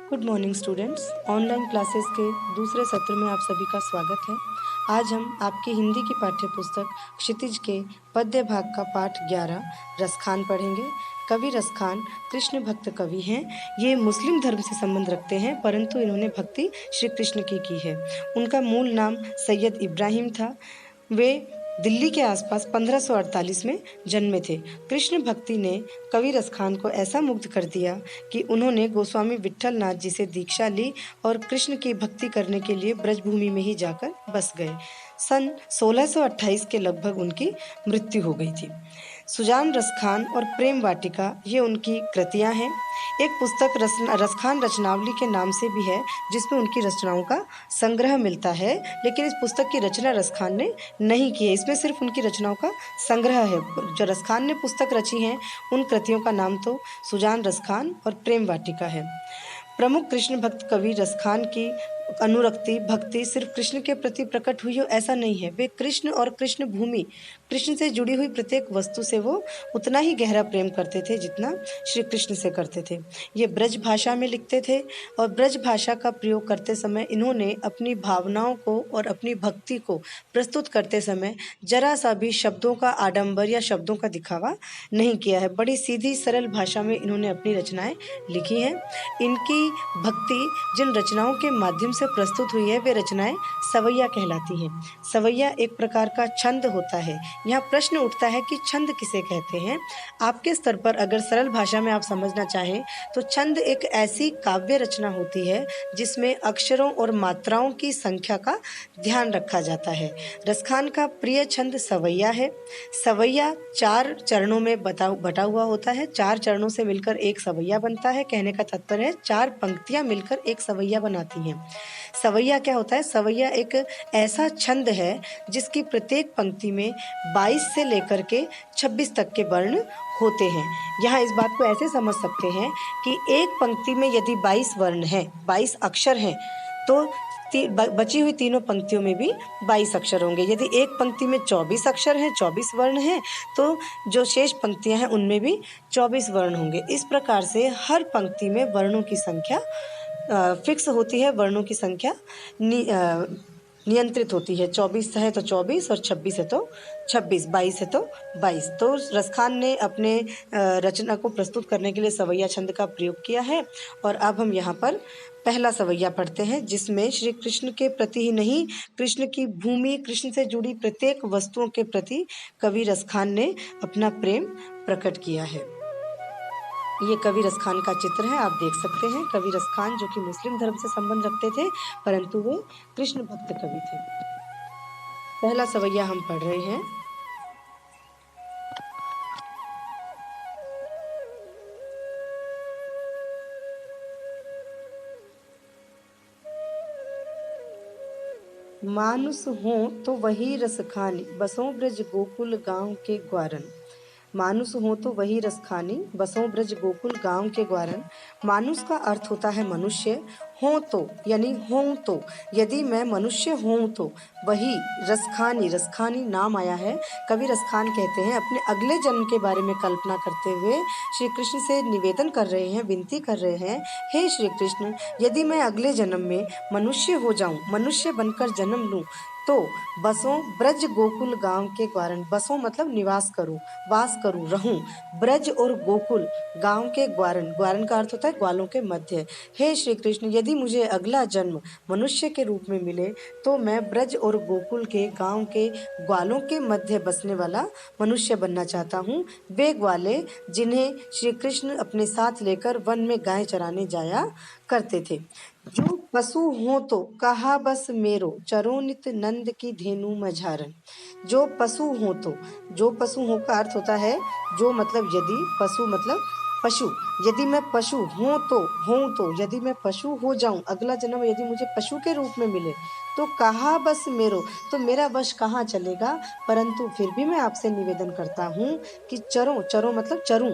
Good morning students. Online classes के दूसरे सत्र में आप सभी का स्वागत है। आज हम आपकी हिंदी की पाठ्य पुस्तक क्षितिज के पद्य भाग का पाठ 11 रसखान पढ़ेंगे। कवि रसखान कृष्ण भक्त कवि हैं। ये मुस्लिम धर्म से संबंध रखते हैं, परंतु इन्होंने भक्ति श्री कृष्ण की है। उनका मूल नाम सैयद इब्राहिम था। वे दिल्ली के आसपास 1548 में जन्मे थे। कृष्ण भक्ति ने कवि रसखान को ऐसा मुग्ध कर दिया कि उन्होंने गोस्वामी विट्ठल नाथ जी से दीक्षा ली और कृष्ण की भक्ति करने के लिए ब्रजभूमि में ही जाकर बस गए। सन 1628 के लगभग उनकी मृत्यु हो गई थी। सुजान रसखान और प्रेम वाटिका ये उनकी कृतियां हैं। एक पुस्तक रसखान रचनावली के नाम से भी है, जिसमें उनकी रचनाओं का संग्रह मिलता है, लेकिन इस पुस्तक की रचना रसखान ने नहीं की है। इसमें सिर्फ उनकी रचनाओं का संग्रह है। जो रसखान ने पुस्तक रची हैं, उन कृतियों का नाम तो सुजान रसखान और प्रेम वाटिका है। प्रमुख कृष्ण भक्त कवि रसखान की अनुरक्ति भक्ति सिर्फ कृष्ण के प्रति प्रकट हुई हो ऐसा नहीं है। वे कृष्ण और कृष्ण भूमि, कृष्ण से जुड़ी हुई प्रत्येक वस्तु से वो उतना ही गहरा प्रेम करते थे जितना श्री कृष्ण से करते थे। ये ब्रज भाषा में लिखते थे और ब्रज भाषा का प्रयोग करते समय इन्होंने अपनी भावनाओं को और अपनी भक्ति को प्रस्तुत करते समय जरा सा भी शब्दों का आडंबर या शब्दों का दिखावा नहीं किया है। बड़ी सीधी सरल भाषा में इन्होंने अपनी रचनाएं लिखी हैं। इनकी भक्ति जिन रचनाओं के माध्यम से प्रस्तुत हुई है, वे रचनाएं सवैया कहलाती हैं। सवैया एक प्रकार का छंद होता है। यहाँ प्रश्न उठता है कि छंद किसे कहते हैं। आपके स्तर पर अगर सरल भाषा में आप समझना चाहें तो छंद एक ऐसी काव्य रचना होती है जिसमें अक्षरों और मात्राओं की संख्या का ध्यान रखा जाता है। रसखान का प्रिय छंद सवैया है। सवैया 4 चरणों में बटा हुआ होता है। 4 चरणों से मिलकर एक सवैया बनता है। कहने का तात्पर्य है 4 पंक्तियां मिलकर एक सवैया बनाती हैं। सवैया क्या होता है? सवैया एक ऐसा छंद है जिसकी प्रत्येक पंक्ति में 22 से लेकर के 26 तक के वर्ण होते हैं। यहाँ इस बात को ऐसे समझ सकते हैं कि एक पंक्ति में यदि 22 वर्ण हैं, 22 अक्षर हैं, तो बची हुई तीनों पंक्तियों में भी 22 अक्षर होंगे। यदि एक पंक्ति में 24 अक्षर हैं, 24 वर्ण हैं, तो जो शेष पंक्तियां हैं उनमें भी 24 वर्ण होंगे। इस प्रकार से हर पंक्ति में वर्णों की संख्या फिक्स होती है। वर्णों की संख्या नियंत्रित होती है। 24 है तो 24 और 26 है तो 26, 22 है तो 22। तो रसखान ने अपने रचना को प्रस्तुत करने के लिए सवैया छंद का प्रयोग किया है। और अब हम यहाँ पर पहला सवैया पढ़ते हैं, जिसमें श्री कृष्ण के प्रति ही नहीं, कृष्ण की भूमि, कृष्ण से जुड़ी प्रत्येक वस्तुओं के प्रति कवि रसखान ने अपना प्रेम प्रकट किया है। ये कवि रसखान का चित्र है, आप देख सकते हैं। कवि रसखान जो कि मुस्लिम धर्म से संबंध रखते थे, परंतु वे कृष्ण भक्त कवि थे। पहला सवैया हम पढ़ रहे हैं। मानुस हो तो वही रस खानी, बसों ब्रज गोकुल गांव के ग्वारन। मानुस हो तो वही रस खानी, बसों ब्रज गोकुल गांव के ग्वारन। मानुस का अर्थ होता है मनुष्य। हो तो यानी हूँ तो, यदि मैं मनुष्य हूँ तो वही रसखानी, रसखानी नाम आया है। कवि रसखान कहते हैं अपने अगले जन्म के बारे में कल्पना करते हुए श्री कृष्ण से निवेदन कर रहे हैं, विनती कर रहे हैं, हे श्री कृष्ण, यदि मैं अगले जन्म में मनुष्य हो जाऊं, मनुष्य बनकर जन्म लूं, तो बसों ब्रज गोकुल गांव के ग्वारन। बसों मतलब निवास करूं, वास करूं, रहूं। ब्रज और गोकुल गांव के ग्वारन, ग्वारन का अर्थ होता है ग्वालों के मध्य। हे श्री कृष्ण, यदि मुझे अगला जन्म मनुष्य के रूप में मिले तो मैं ब्रज और गोकुल के गांव के ग्वालों के मध्य बसने वाला मनुष्य बनना चाहता हूँ। वे ग्वाले जिन्हें श्री कृष्ण अपने साथ लेकर वन में गाय चराने जाया करते थे। जो पशु हो तो कहा बस मेरो, चरो नित नंद की धेनु मझारन। जो पशु हो तो, जो पशु हो का अर्थ होता है जो मतलब यदि, पशु मतलब पशु। यदि मैं पशु हूँ तो यदि मैं पशु हो जाऊं, अगला जन्म यदि मुझे पशु के रूप में मिले, तो कहा बस मेरो, तो मेरा वश कहाँ चलेगा। परंतु फिर भी मैं आपसे निवेदन करता हूँ कि चरो, चरो मतलब चरूं,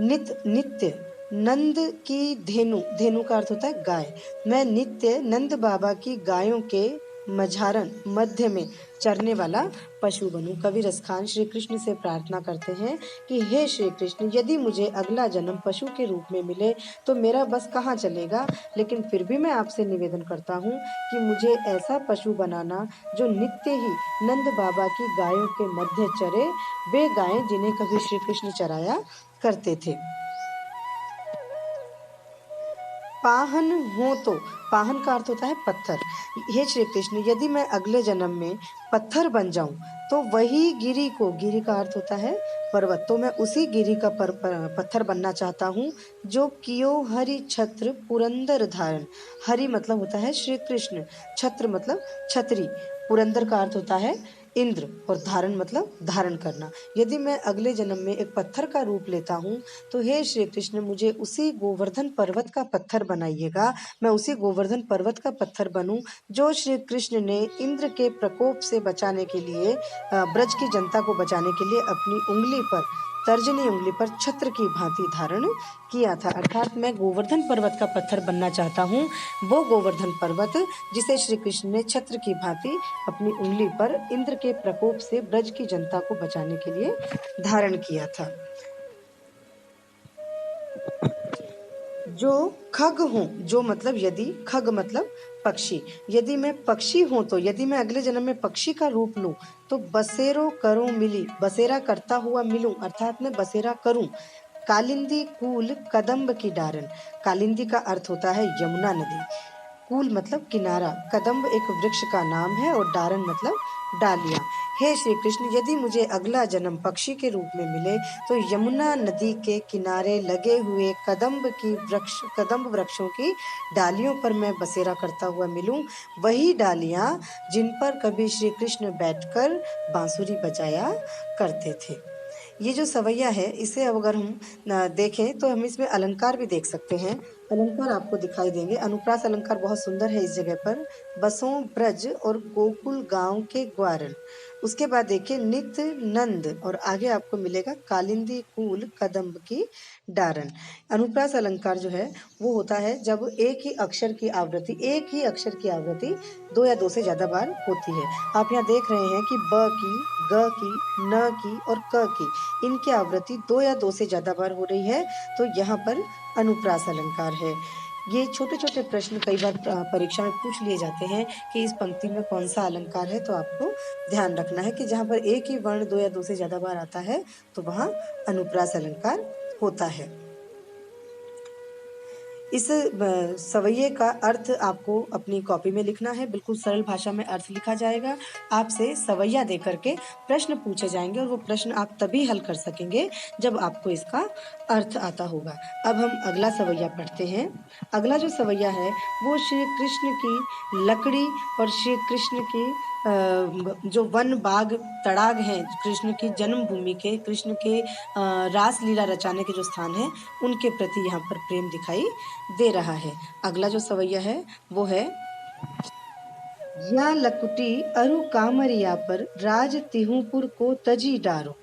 नित्य नंद की धेनु, धेनु का अर्थ होता है गाय। मैं नित्य नंद बाबा की गायों के मझारन मध्य में चरने वाला पशु बनूं। कवि रसखान श्री कृष्ण से प्रार्थना करते हैं कि हे श्री कृष्ण, यदि मुझे अगला जन्म पशु के रूप में मिले तो मेरा बस कहाँ चलेगा, लेकिन फिर भी मैं आपसे निवेदन करता हूँ कि मुझे ऐसा पशु बनाना जो नित्य ही नंद बाबा की गायों के मध्य चरे, वे गायें जिन्हें कभी श्री कृष्ण चराया करते थे। पाहन हो तो, पाहन का अर्थ होता है पत्थर। हे श्री कृष्ण, यदि मैं अगले जन्म में पत्थर बन जाऊं तो वही गिरी को, गिरी का अर्थ होता है पर्वत, तो मैं उसी गिरी का पत्थर बनना चाहता हूँ जो कियो हरि छत्र पुरंदर धारण। हरि मतलब होता है श्री कृष्ण, छत्र मतलब छतरी, पुरंदर का अर्थ होता है इंद्र, और धारण मतलब धारण करना। यदि मैं अगले जन्म में एक पत्थर का रूप लेता हूँ तो हे श्री कृष्ण, मुझे उसी गोवर्धन पर्वत का पत्थर बनाइएगा, मैं उसी गोवर्धन पर्वत का पत्थर बनूं जो श्री कृष्ण ने इंद्र के प्रकोप से बचाने के लिए, ब्रज की जनता को बचाने के लिए अपनी उंगली पर, तर्जनी उंगली पर छत्र की भांति धारण किया था। अर्थात मैं गोवर्धन पर्वत का पत्थर बनना चाहता हूँ, वो गोवर्धन पर्वत जिसे श्री कृष्ण ने छत्र की भांति अपनी उंगली पर इंद्र के प्रकोप से ब्रज की जनता को बचाने के लिए धारण किया था। जो खग हूँ, जो मतलब यदि, खग मतलब पक्षी, यदि मैं पक्षी हूँ तो, यदि मैं अगले जन्म में पक्षी का रूप लूं तो बसेरो करूं मिली, बसेरा करता हुआ मिलूं, अर्थात मैं बसेरा करूं। कालिंदी कूल कदम्ब की डारन, कालिंदी का अर्थ होता है यमुना नदी, कूल मतलब किनारा, कदम्ब एक वृक्ष का नाम है, और डारन मतलब डालियां। हे श्री कृष्ण, यदि मुझे अगला जन्म पक्षी के रूप में मिले तो यमुना नदी के किनारे लगे हुए कदम्ब वृक्षों की डालियों पर मैं बसेरा करता हुआ मिलूं, वही डालियां जिन पर कभी श्री कृष्ण बैठकर बांसुरी बजाया करते थे। ये जो सवैया है, इसे अब अगर हम देखें तो हम इसमें अलंकार भी देख सकते हैं। अलंकार आपको दिखाई देंगे, अनुप्रास अलंकार बहुत सुंदर है इस जगह पर। बसों ब्रज और गोकुल गांव के ग्वारन, उसके बाद देखिए नित नंद, और आगे आपको मिलेगा कालिंदी कूल कदम्ब की डारन। अनुप्रास अलंकार जो है वो होता है जब एक ही अक्षर की आवृत्ति, एक ही अक्षर की आवृत्ति दो या दो से ज्यादा बार होती है। आप यहाँ देख रहे हैं कि ब की, ग की, न की और क की, इनकी आवृत्ति दो या दो से ज्यादा बार हो रही है, तो यहाँ पर अनुप्रास अलंकार है। ये छोटे छोटे प्रश्न कई बार परीक्षा में पूछ लिए जाते हैं कि इस पंक्ति में कौन सा अलंकार है, तो आपको ध्यान रखना है कि जहाँ पर एक ही वर्ण दो या दो से ज्यादा बार आता है तो वहाँ अनुप्रास अलंकार होता है। इस सवैये का अर्थ आपको अपनी कॉपी में लिखना है, बिल्कुल सरल भाषा में अर्थ लिखा जाएगा। आपसे सवैया दे करके प्रश्न पूछे जाएंगे, और वो प्रश्न आप तभी हल कर सकेंगे जब आपको इसका अर्थ आता होगा। अब हम अगला सवैया पढ़ते हैं। अगला जो सवैया है वो श्री कृष्ण की लकड़ी और श्री कृष्ण की जो वन बाग तड़ाग हैं, कृष्ण की जन्मभूमि के, कृष्ण के रास लीला रचाने के जो स्थान हैं, उनके प्रति यहाँ पर प्रेम दिखाई दे रहा है। अगला जो सवैया है वो है, या लकुटी अरु कामरिया पर राज तिहुपुर को तजी डारो।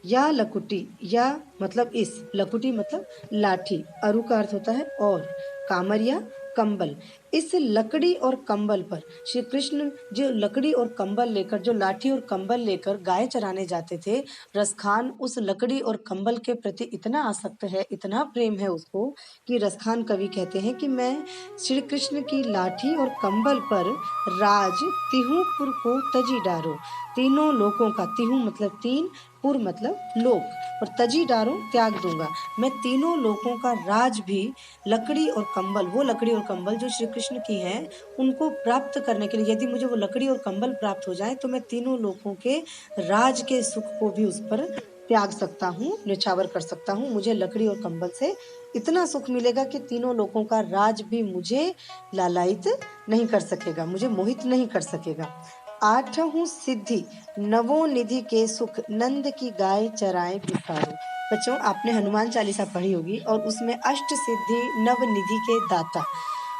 या लकुटी, या मतलब इस, लकुटी मतलब लाठी, अरु का अर्थ होता है और, कामरिया कंबल, इस लकड़ी और कंबल पर श्री कृष्ण जो लकड़ी और कंबल लेकर, जो लाठी और कंबल लेकर गाय चराने जाते थे, रसखान उस लकड़ी और कंबल के प्रति इतना आसक्त है, इतना प्रेम है उसको, कि रसखान कवि कहते हैं कि मैं श्री कृष्ण की लाठी और कंबल पर राज तिहुपुर को तजी डारो, तीनों लोकों का, तिहु मतलब तीन, पुर मतलब लोक, और तजी डारो त्याग दूंगा, मैं तीनों लोकों का राज भी लकड़ी और कंबल, वो लकड़ी और कंबल जो श्री कृष्ण की हैं, उनको प्राप्त करने के लिए, यदि मुझे वो लकड़ी और कंबल प्राप्त हो जाए तो मैं तीनों लोकों के राज के सुख को भी उस पर त्याग सकता हूँ, न्यौछावर कर सकता हूँ। मुझे लकड़ी और कंबल से इतना सुख मिलेगा कि तीनों लोकों का राज भी मुझे लालायित नहीं कर सकेगा, मुझे मोहित नहीं कर सकेगा। आठहूँ सिद्धि नवों निधि के सुख, नंद की गाय चराए बिसारो। बच्चों, आपने हनुमान चालीसा पढ़ी होगी, और उसमें अष्ट सिद्धि नव निधि के दाता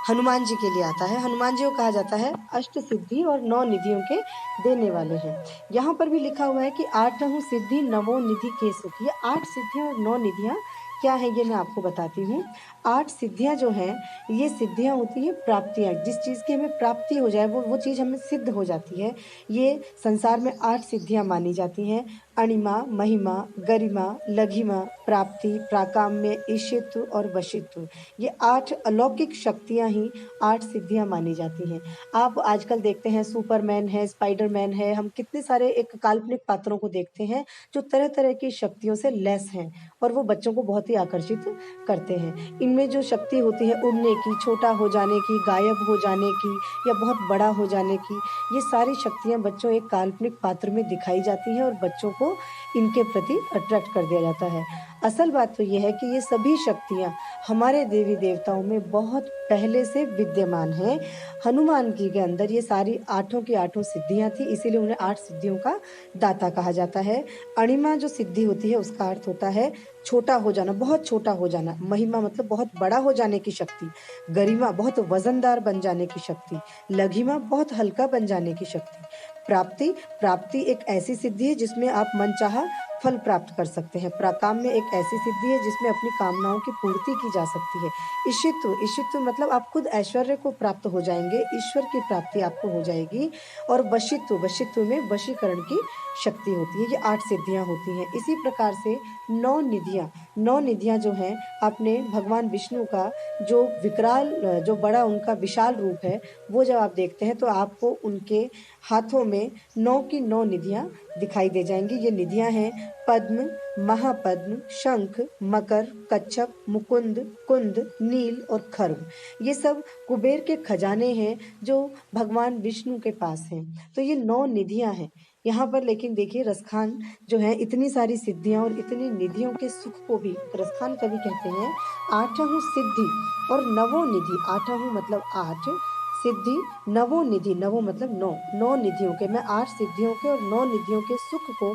हनुमान जी के लिए आता है। हनुमान जी को कहा जाता है अष्ट सिद्धि और नौ निधियों के देने वाले हैं। यहाँ पर भी लिखा हुआ है कि आठहूँ सिद्धि नवों निधि के सुख, ये 8 सिद्धियां और 9 निधियां क्या है ये मैं आपको बताती हूँ। 8 सिद्धियाँ जो हैं, ये सिद्धियाँ होती हैं प्राप्तियाँ, जिस चीज़ की हमें प्राप्ति हो जाए वो चीज़ हमें सिद्ध हो जाती है। ये संसार में 8 सिद्धियाँ मानी जाती हैं। अणिमा, महिमा, गरिमा, लघिमा, प्राप्ति, प्राकाम्य, ईशित्व और वशित्व। ये 8 अलौकिक शक्तियाँ ही 8 सिद्धियाँ मानी जाती हैं। आप आजकल देखते हैं सुपरमैन है, स्पाइडरमैन है, हम कितने सारे एक काल्पनिक पात्रों को देखते हैं जो तरह-तरह की शक्तियों से लैस हैं और वो बच्चों को बहुत ही आकर्षित करते हैं। इनमें जो शक्ति होती है उड़ने की, छोटा हो जाने की, गायब हो जाने की या बहुत बड़ा हो जाने की, ये सारी शक्तियाँ बच्चों एक काल्पनिक पात्र में दिखाई जाती हैं और बच्चों को इनके प्रति अट्रैक्ट कर दिया जाता है। असल बात तो ये है कि ये सभी शक्तियाँ हमारे देवी-देवताओं में बहुत पहले से विद्यमान हैं। हनुमान जी के अंदर ये सारी आठों की आठों सिद्धियाँ थी, इसीलिए उन्हें 8 सिद्धियों का दाता कहा जाता है। अणिमा जो सिद्धि होती है उसका अर्थ होता है छोटा हो जाना, बहुत छोटा हो जाना। महिमा मतलब बहुत बड़ा हो जाने की शक्ति। गरिमा बहुत वज़नदार बन जाने की शक्ति। लघिमा बहुत हल्का बन जाने की शक्ति। प्राप्ति, प्राप्ति एक ऐसी सिद्धि है जिसमें आप मनचाहा फल प्राप्त कर सकते हैं। प्राकाम्य एक ऐसी सिद्धि है जिसमें अपनी कामनाओं की पूर्ति की जा सकती है। ईशित्व, ईशित्व मतलब आप खुद ऐश्वर्य को प्राप्त हो जाएँगे, ईश्वर की प्राप्ति आपको हो जाएगी। और वशित्व, वशित्व में वशीकरण की शक्ति होती है। ये 8 सिद्धियाँ होती हैं। इसी प्रकार से 9 निधियाँ, 9 निधियाँ जो हैं आपने भगवान विष्णु का जो विकराल जो बड़ा उनका विशाल रूप है, वो जब आप देखते हैं तो आपको उनके हाथों में 9 की 9 निधियाँ दिखाई दे जाएँगी। ये निधियाँ हैं पद्म, महापद्म, शंख, मकर, कच्छप, मुकुंद, कुंद, नील और खर्व। ये सब कुबेर के खजाने हैं जो भगवान विष्णु के पास हैं। तो ये 9 निधियाँ हैं। यहाँ पर लेकिन देखिए रसखान जो है इतनी सारी सिद्धियाँ और इतनी निधियों के सुख को भी रसखान कवि कहते हैं आठहु सिद्धि और नवो निधि। आठहु मतलब 8 सिद्धि, नवो निधि, नवो मतलब 9, 9 निधियों के, मैं 8 सिद्धियों के और 9 निधियों के सुख को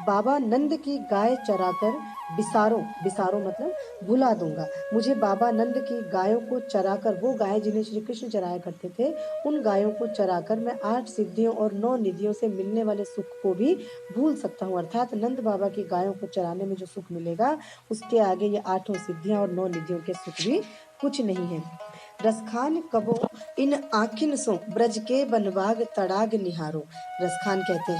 बाबा नंद की गाय चराकर बिसारों, बिसारों मतलब भुला दूँगा। मुझे बाबा नंद की गायों को चराकर, वो गाय जिन्हें श्री कृष्ण चराया करते थे, उन गायों को चराकर मैं 8 सिद्धियों और 9 निधियों से मिलने वाले सुख को भी भूल सकता हूँ। अर्थात नंद बाबा की गायों को चराने में जो सुख मिलेगा, उसके आगे ये 8 सिद्धियाँ और 9 निधियों के सुख भी कुछ नहीं है। रसखान कबो इन आखिन सो ब्रज के बनबाग तड़ाग निहारो। रसखान कहते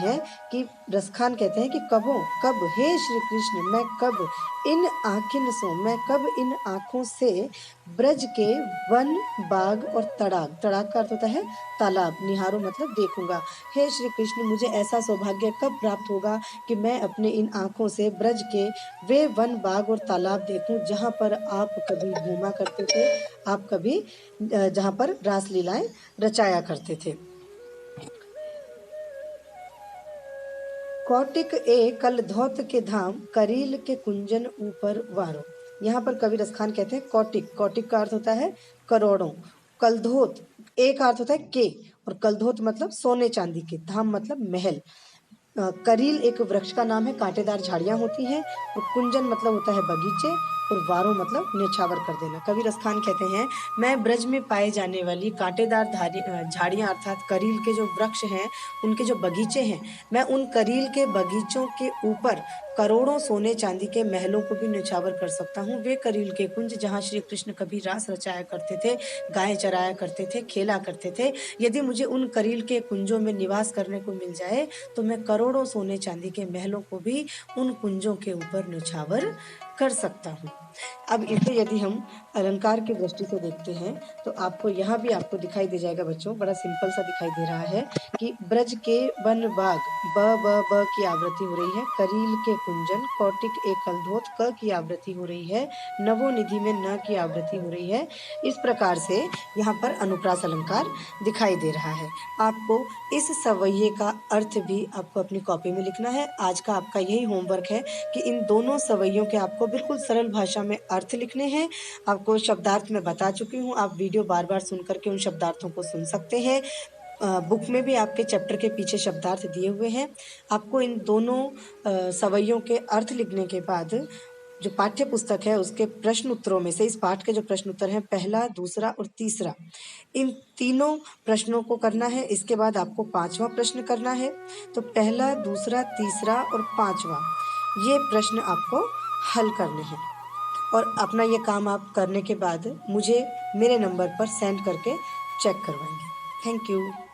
हैं कि कबो, कब, हे श्री कृष्ण, मैं कब इन आखिन सो, मैं कब इन आँखों से ब्रज के वन, बाग और तड़ाग, तड़ाग का अर्थ होता है तालाब, निहारो मतलब देखूंगा। हे श्री कृष्ण, मुझे ऐसा सौभाग्य कब प्राप्त होगा कि मैं अपने इन आँखों से ब्रज के वे वन, बाग और तालाब देखूं जहाँ पर आप कभी घूमा करते थे, आप कभी जहाँ पर रासलीलाएं रचाया करते थे। कौटिक ए कल धौत के धाम, करील के कुंजन ऊपर वारो। यहाँ पर कवि रसखान कहते हैं कौटिक, कौटिक का अर्थ होता है करोड़ों। कलधोत, एक अर्थ होता है के, और कलधोत मतलब सोने चांदी के, धाम मतलब महल। करील एक वृक्ष का नाम है, कांटेदार झाड़ियां होती हैं। और कुंजन मतलब होता है बगीचे, और वारो मतलब न्यौछावर कर देना। कवि रसखान कहते हैं मैं ब्रज में पाए जाने वाली कांटेदार झाड़ियां अर्थात करील के जो वृक्ष हैं, उनके जो बगीचे हैं, मैं उन करील के बगीचों के ऊपर करोड़ों सोने चांदी के महलों को भी न्यौछावर कर सकता हूँ। वे करील के कुंज जहाँ श्री कृष्ण कभी रास रचाया करते थे, गायें चराया करते थे, खेला करते थे, यदि मुझे उन करील के कुंजों में निवास करने को मिल जाए तो मैं करोड़ों सोने चांदी के महलों को भी उन कुंजों के ऊपर न्यौछावर कर सकता हूँ। अब इसे यदि हम अलंकार की दृष्टि से देखते हैं तो आपको यहाँ भी आपको दिखाई दे जाएगा बच्चों, बड़ा सिंपल सा दिखाई दे रहा है कि ब्रज के वन बाग, ब ब ब की आवृत्ति हो रही है, करील के कुंजन, कौटिक एक कलधोत, क की आवृत्ति हो रही है, नवोनिधि में न की आवृत्ति हो रही है। इस प्रकार से यहाँ पर अनुप्रास अलंकार दिखाई दे रहा है। आपको इस सवैये का अर्थ भी आपको अपनी कॉपी में लिखना है। आज का आपका यही होमवर्क है कि इन दोनों सवैयों के आपको बिल्कुल सरल भाषा में अर्थ लिखने हैं। आपको शब्दार्थ में बता चुकी हूँ, आप वीडियो बार बार सुन करके उन शब्दार्थों को सुन सकते हैं। बुक में भी आपके चैप्टर के पीछे शब्दार्थ दिए हुए हैं। आपको इन दोनों सवैयों के अर्थ लिखने के बाद जो पाठ्य पुस्तक है उसके प्रश्न उत्तरों में से, इस पाठ के जो प्रश्न उत्तर हैं, पहला, दूसरा और तीसरा, इन तीनों प्रश्नों को करना है। इसके बाद आपको 5वां प्रश्न करना है। तो पहला, दूसरा, तीसरा और 5वां ये प्रश्न आपको हल करने हैं। और अपना ये काम आप करने के बाद मुझे मेरे नंबर पर सेंड करके चेक करवाएंगे। Thank you.